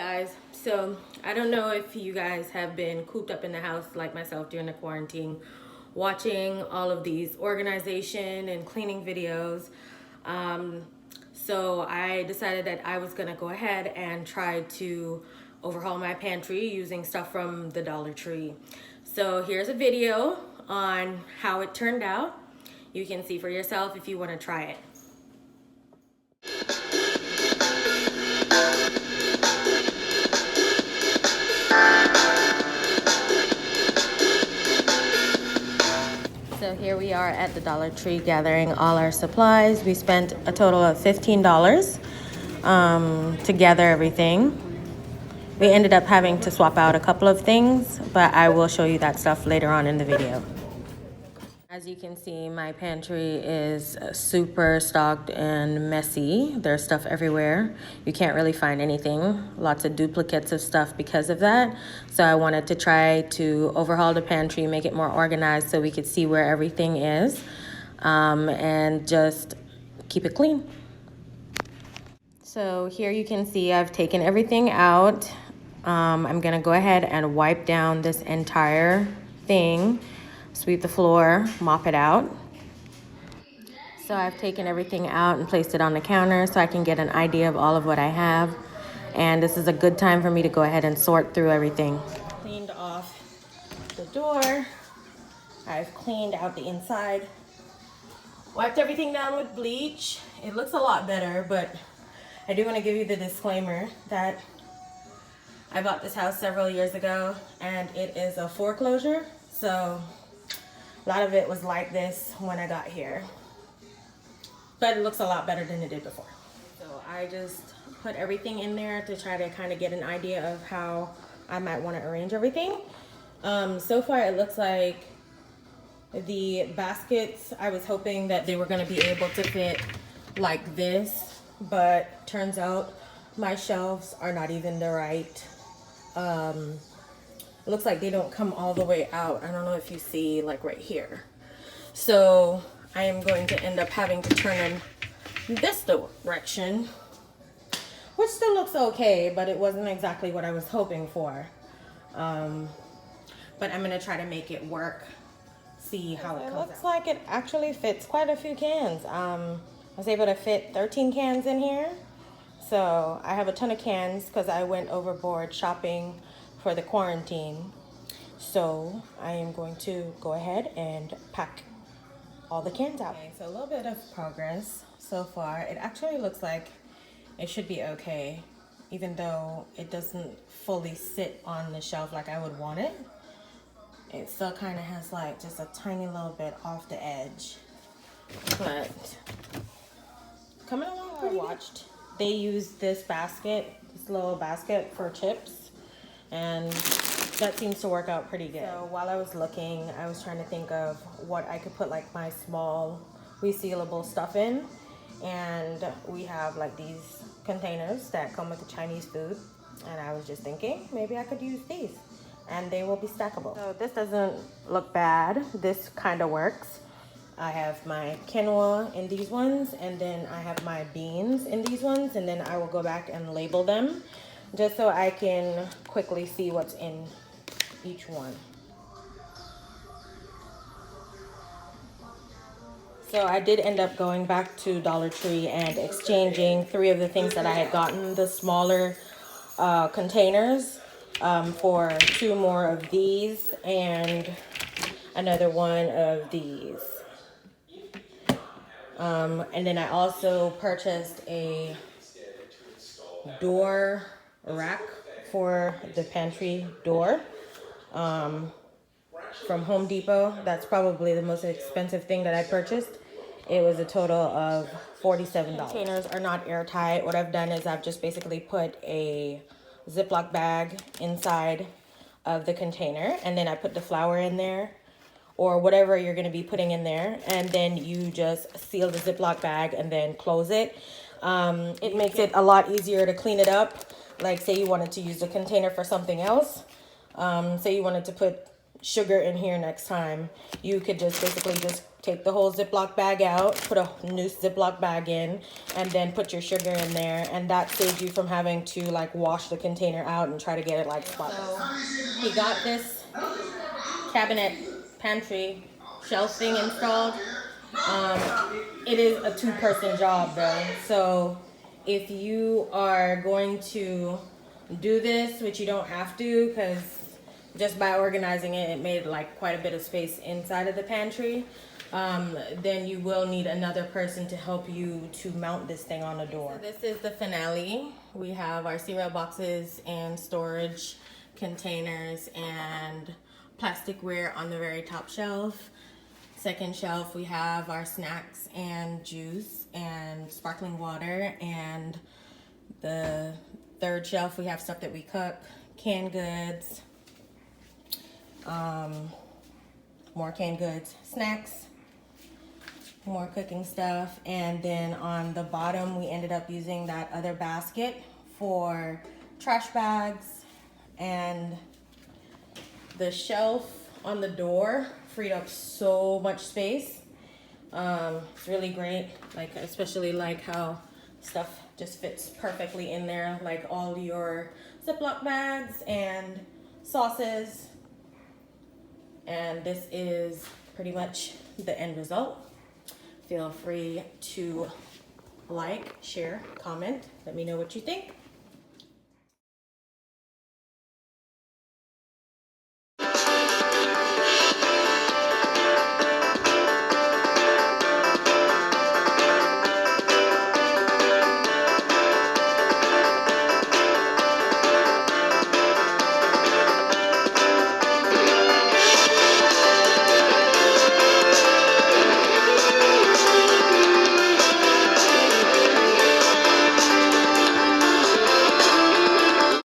Guys, so I don't know if you guys have been cooped up in the house like myself during the quarantine, watching all of these organization and cleaning videos. So I decided that I was gonna go ahead and try to overhaul my pantry using stuff from the Dollar Tree. So here's a video on how it turned out. You can see for yourself if you want to try it. So here we are at the Dollar Tree gathering all our supplies. We spent a total of $15 to gather everything. We ended up having to swap out a couple of things, but I will show you that stuff later on in the video. As you can see, my pantry is super stocked and messy. There's stuff everywhere. You can't really find anything. Lots of duplicates of stuff because of that. So I wanted to try to overhaul the pantry, make it more organized so we could see where everything is, and just keep it clean. So here you can see I've taken everything out. I'm gonna go ahead and wipe down this entire thing. Sweep the floor, mop it out. So I've taken everything out and placed it on the counter so I can get an idea of all of what I have. And this is a good time for me to go ahead and sort through everything. Cleaned off the door. I've cleaned out the inside. Wiped everything down with bleach. It looks a lot better, but I do want to give you the disclaimer that I bought this house several years ago and it is a foreclosure. So a lot of it was like this when I got here, but it looks a lot better than it did before. So I just put everything in there to try to kind of get an idea of how I might want to arrange everything. So far it looks like the baskets, I was hoping that they were going to be able to fit like this, but turns out my shelves are not even the right it looks like they don't come all the way out. I don't know if you see, like right here. So I am going to end up having to turn in this direction, which still looks okay, but it wasn't exactly what I was hoping for. But I'm gonna try to make it work, see how it comes out. It looks like it actually fits quite a few cans. I was able to fit 13 cans in here. So I have a ton of cans because I went overboard shopping for the quarantine. So I am going to go ahead and pack all the cans out. Okay, so a little bit of progress so far. It actually looks like it should be okay, even though it doesn't fully sit on the shelf like I would want it. It still kind of has like just a tiny little bit off the edge, but coming along pretty good. They used this basket, this little basket for chips, and that seems to work out pretty good. So while I was looking, I was trying to think of what I could put like my small resealable stuff in. And we have like these containers that come with the Chinese food. And I was just thinking, maybe I could use these and they will be stackable. So this doesn't look bad. This kind of works. I have my quinoa in these ones, and then I have my beans in these ones, and then I will go back and label them just so I can quickly see what's in each one. So I did end up going back to Dollar Tree and exchanging 3 of the things that I had gotten, the smaller containers, for 2 more of these and another one of these. And then I also purchased a door rack for the pantry door from Home Depot. That's probably the most expensive thing that I purchased. It was a total of $47. Containers are not airtight. What I've done is I've just basically put a Ziploc bag inside of the container, and then I put the flour in there or whatever you're going to be putting in there, and then you just seal the Ziploc bag and then close it. It makes it a lot easier to clean it up. Like say you wanted to use the container for something else. Say you wanted to put sugar in here next time, you could just basically just take the whole Ziploc bag out, put a new Ziploc bag in, and then put your sugar in there, and that saves you from having to like wash the container out and try to get it like spotless. So he got this cabinet pantry shelf thing installed. It is a two-person job though, so if you are going to do this, which you don't have to, because just by organizing it, it made like quite a bit of space inside of the pantry, then you will need another person to help you to mount this thing on the door. So this is the finale. We have our cereal boxes and storage containers and plasticware on the very top shelf. Second shelf, we have our snacks and juice and sparkling water, and the third shelf, we have stuff that we cook, canned goods, more canned goods, snacks, more cooking stuff. And then on the bottom, we ended up using that other basket for trash bags, and the shelf on the door freed up so much space. It's really great, like especially like how stuff just fits perfectly in there, like all your Ziploc bags and sauces. And this is pretty much the end result. Feel free to like, share, comment, let me know what you think.